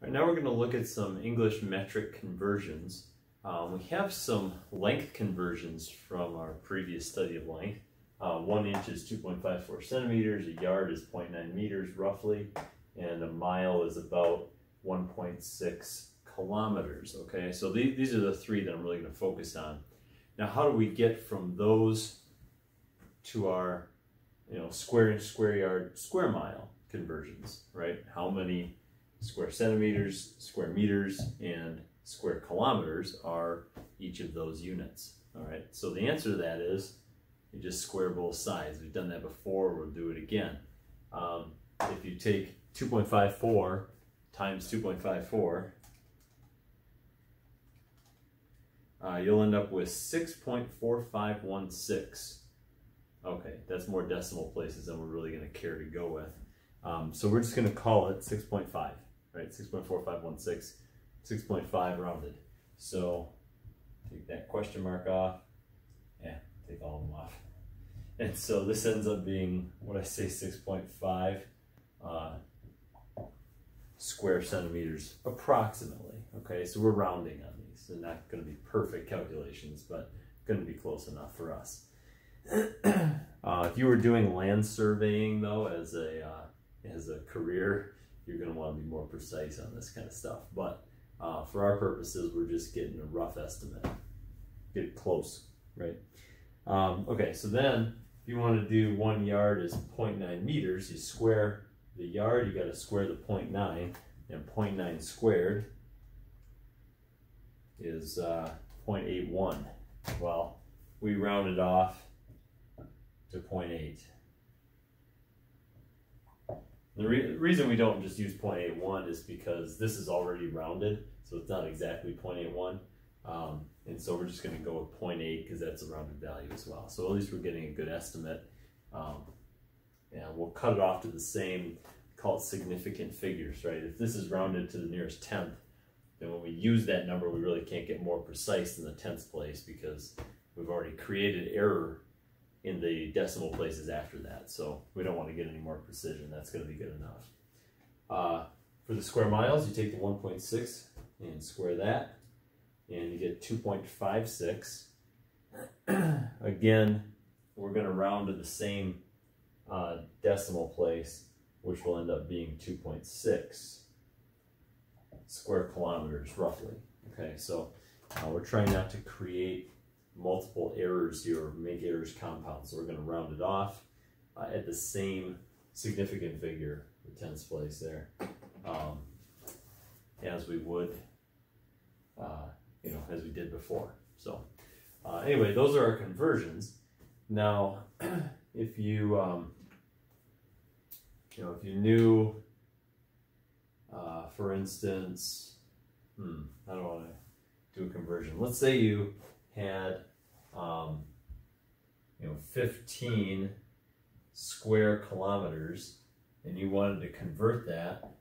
All right, now we're going to look at some English metric conversions. We have some length conversions from our previous study of length. 1 inch is 2.54 centimeters, a yard is 0.9 meters roughly, and a mile is about 1.6 kilometers. Okay, so these are the three that I'm really going to focus on. Now, how do we get from those to our square inch, square yard, square mile conversions, right? How many square centimeters, square meters, and square kilometers are each of those units? All right, so the answer to that is you just square both sides. We've done that before, we'll do it again. If you take 2.54 times 2.54, you'll end up with 6.4516. Okay, that's more decimal places than we're really going to care to go with. So we're just going to call it 6.5, right? 6.4516, 6.5 rounded. So take that question mark off. Yeah, take all of them off. And so this ends up being, what I say, 6.5 square centimeters approximately. Okay, so we're rounding on these. They're not going to be perfect calculations, but going to be close enough for us. If you were doing land surveying though as a career, you're going to want to be more precise on this kind of stuff. But for our purposes, we're just getting a rough estimate. Get close, right? Okay, so then if you want to do 1 yard is 0.9 meters, you square the yard, you got to square the 0.9, and 0.9 squared is 0.81. Well, we rounded off to 0.8. The reason we don't just use 0.81 is because this is already rounded, so it's not exactly 0.81. And so we're just going to go with 0.8 because that's a rounded value as well. So at least we're getting a good estimate. And we'll cut it off to the same, call it significant figures, right? If this is rounded to the nearest tenth, then when we use that number, we really can't get more precise than the tenth place because we've already created error in the decimal places after that. So we don't want to get any more precision. That's going to be good enough. For the square miles, you take the 1.6 and square that, and you get 2.56. Again, we're going to round to the same decimal place, which will end up being 2.6 square kilometers roughly. Okay, so we're trying not to create multiple errors here or make errors compound, so we're going to round it off at the same significant figure, the tenths place there, as we would, as we did before. So anyway, those are our conversions. Now, if you if you knew, for instance, I don't want to do a conversion. Let's say you had 15 square kilometers and you wanted to convert that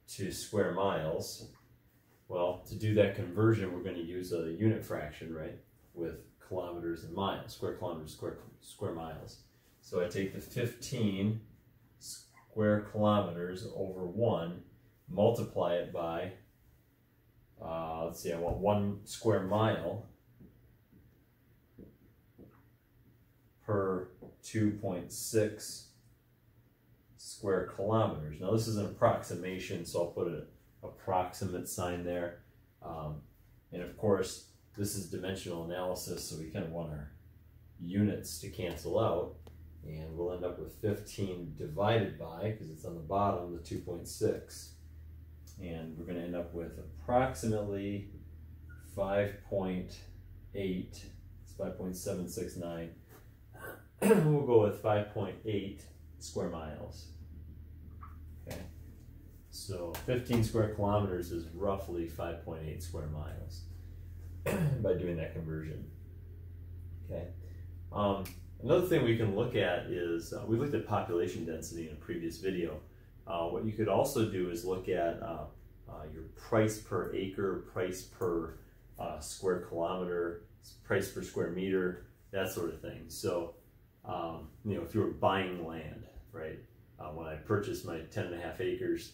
to square miles. Well, to do that conversion, we're going to use a unit fraction, right, with kilometers and miles, square kilometers, square miles. So I take the 15 square kilometers over 1, multiply it by let's see, I want 1 square mile per 2.6 square kilometers. Now this is an approximation, so I'll put an approximate sign there. And of course, this is dimensional analysis, so we kind of want our units to cancel out. And we'll end up with 15 divided by, because it's on the bottom, the 2.6. And we're going to end up with approximately 5.8, it's 5.769. We'll go with 5.8 square miles. Okay, so 15 square kilometers is roughly 5.8 square miles by doing that conversion. Okay, another thing we can look at is, we looked at population density in a previous video. What you could also do is look at your price per acre, price per square kilometer, price per square meter, that sort of thing. So, if you were buying land, right, when I purchased my 10.5 acres,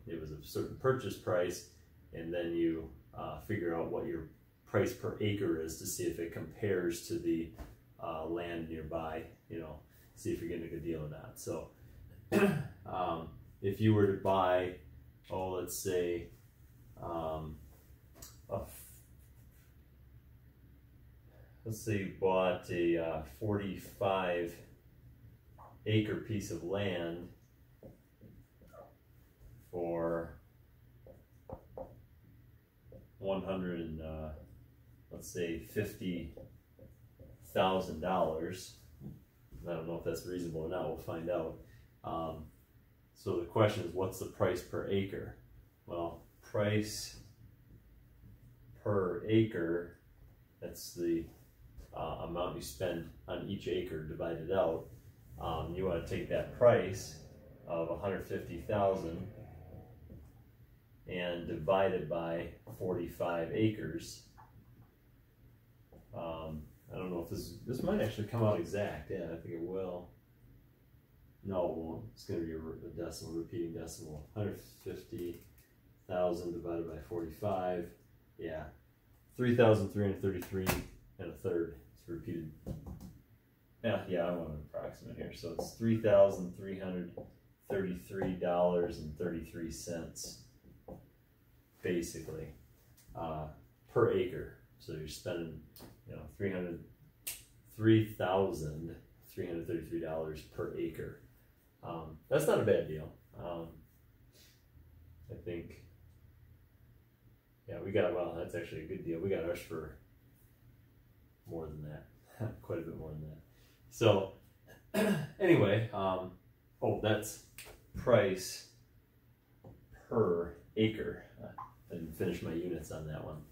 it was a certain purchase price, and then you figure out what your price per acre is to see if it compares to the land nearby, you know, see if you're getting a good deal or not. So if you were to buy, oh, let's say, let's say you bought a 45 acre piece of land for 100 and let's say $50,000. I don't know if that's reasonable or not. We'll find out. So the question is, what's the price per acre? Well, price per acre, that's the amount you spend on each acre divided out. You want to take that price of 150,000 and divide it by 45 acres. I don't know if this might actually come out exact. Yeah, I think it will. No, it won't. It's going to be a decimal, repeating decimal. 150,000 divided by 45. Yeah, 3,333 and a third. It's repeated. Yeah, I want an approximate here. So it's $3,333.33 basically per acre. So you're spending, you know, $3,333 per acre. That's not a bad deal. I think, yeah, well, that's actually a good deal. We got ours for more than that, quite a bit more than that. So anyway, oh, that's price per acre. I didn't finish my units on that one.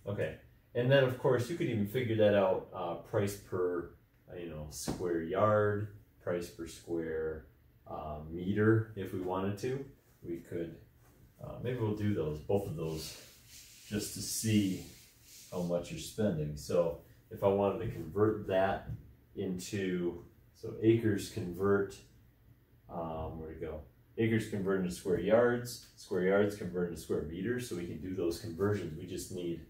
Okay, and then of course you could even figure that out, price per square yard, price per square meter. If we wanted to, we could maybe we'll do both of those just to see how much you're spending. So if I wanted to convert that into, so acres convert, where'd it go? Acres convert into square yards convert into square meters, so we can do those conversions. We just need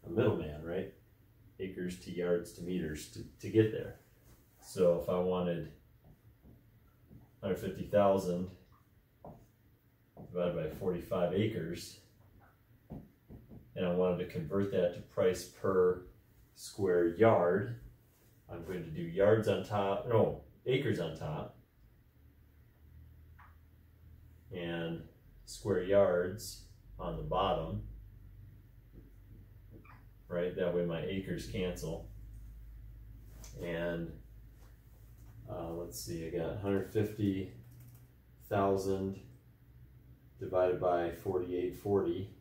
a middleman, right? Acres to yards to meters to get there. So if I wanted 150,000 divided by 45 acres, and I wanted to convert that to price per square yard, I'm going to do acres on top, and square yards on the bottom, right? That way my acres cancel. And let's see, I got 150,000 divided by 4840.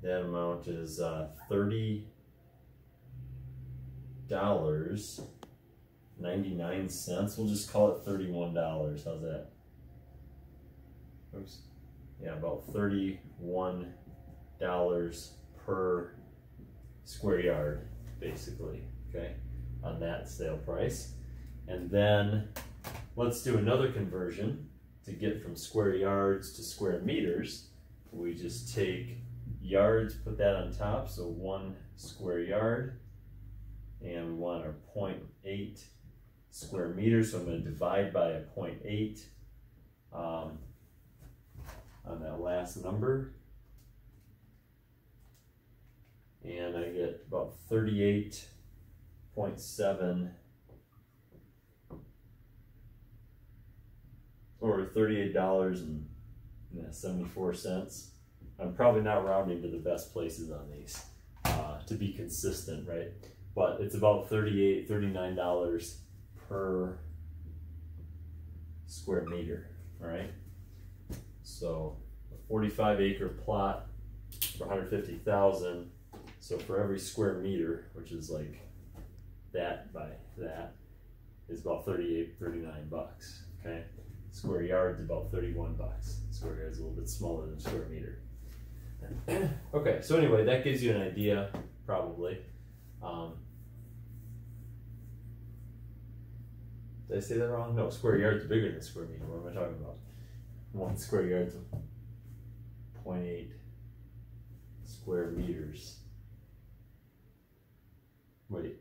That amount is $30.99. We'll just call it $31. How's that? Oops. Yeah, about $31 per square yard, basically, okay, on that sale price. And then let's do another conversion to get from square yards to square meters. We just take yards, put that on top, so 1 square yard, and we want our 0.8 square meters, so I'm going to divide by a 0.8 on that last number, and I get about 38.7 or $38.74. I'm probably not rounding to the best places on these to be consistent, right? But it's about $39 per square meter, all right? So a 45 acre plot for 150,000. So for every square meter, which is like that by that, is about 39 bucks, okay? Square yard's about 31 bucks. Square yard's a little bit smaller than square meter. Okay, so anyway, that gives you an idea, probably. Did I say that wrong? No, square yards are bigger than square meter. What am I talking about? 1 square yards of 0.8 square meters. Wait,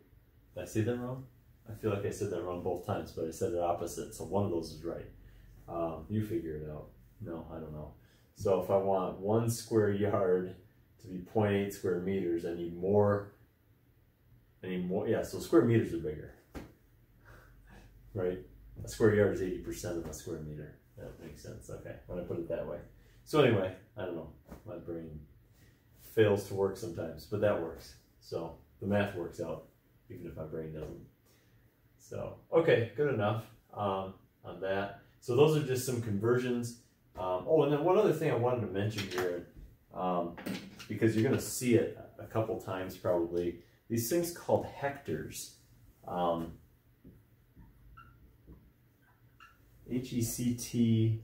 did I say that wrong? I feel like I said that wrong both times, but I said it opposite, so one of those is right. You figure it out. No, I don't know. So if I want 1 square yard to be 0.8 square meters, I need more. Yeah, so square meters are bigger, right? A square yard is 80% of a square meter. That makes sense. Okay, when I put it that way. So anyway, I don't know. My brain fails to work sometimes, but that works. So the math works out, even if my brain doesn't. So, okay, good enough on that. So those are just some conversions. Oh, and then one other thing I wanted to mention here, because you're going to see it a couple times probably, these things called hectares. H-E-C-T,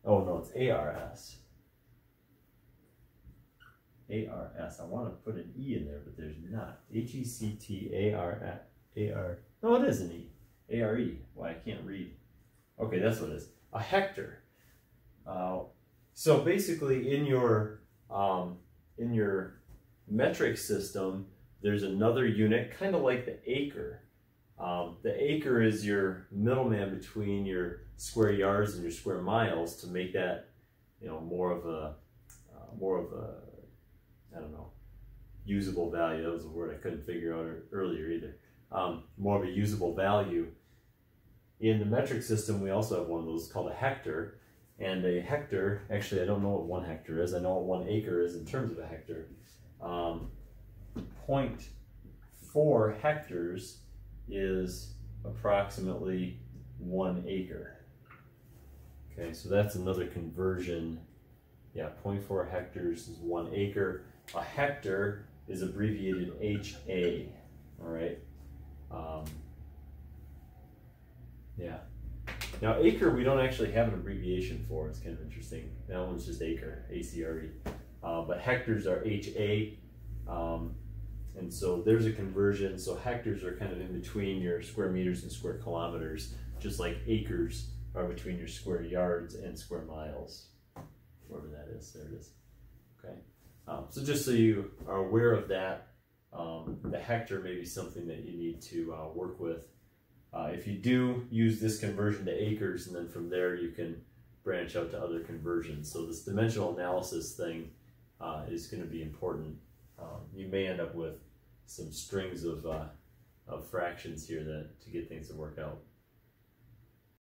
oh no, it's A-R-S. A-R-S, I want to put an E in there, but there's not. H-E-C-T-A-R-A-R, no, it is an E. A-R-E, why I can't read. Okay, that's what it is, a hectare. So basically in your metric system, there's another unit, kind of like the acre. The acre is your middleman between your square yards and your square miles to make that, you know, more of a, I don't know, usable value. That was a word I couldn't figure out earlier either. More of a usable value. In the metric system, we also have one of those called a hectare. And a hectare, actually, I don't know what 1 hectare is. I know what 1 acre is in terms of a hectare. 0.4 hectares is approximately 1 acre. Okay, so that's another conversion. Yeah, 0.4 hectares is 1 acre. A hectare is abbreviated HA, all right? Yeah. Now acre, we don't actually have an abbreviation for. It's kind of interesting. That one's just acre, A-C-R-E. But hectares are H-A. And so there's a conversion. So hectares are kind of in between your square meters and square kilometers, just like acres are between your square yards and square miles. Wherever that is, there it is. Okay. So just so you are aware of that, the hectare may be something that you need to work with. If you do use this conversion to acres, and then from there you can branch out to other conversions. So this dimensional analysis thing is going to be important. You may end up with some strings of fractions here to get things to work out.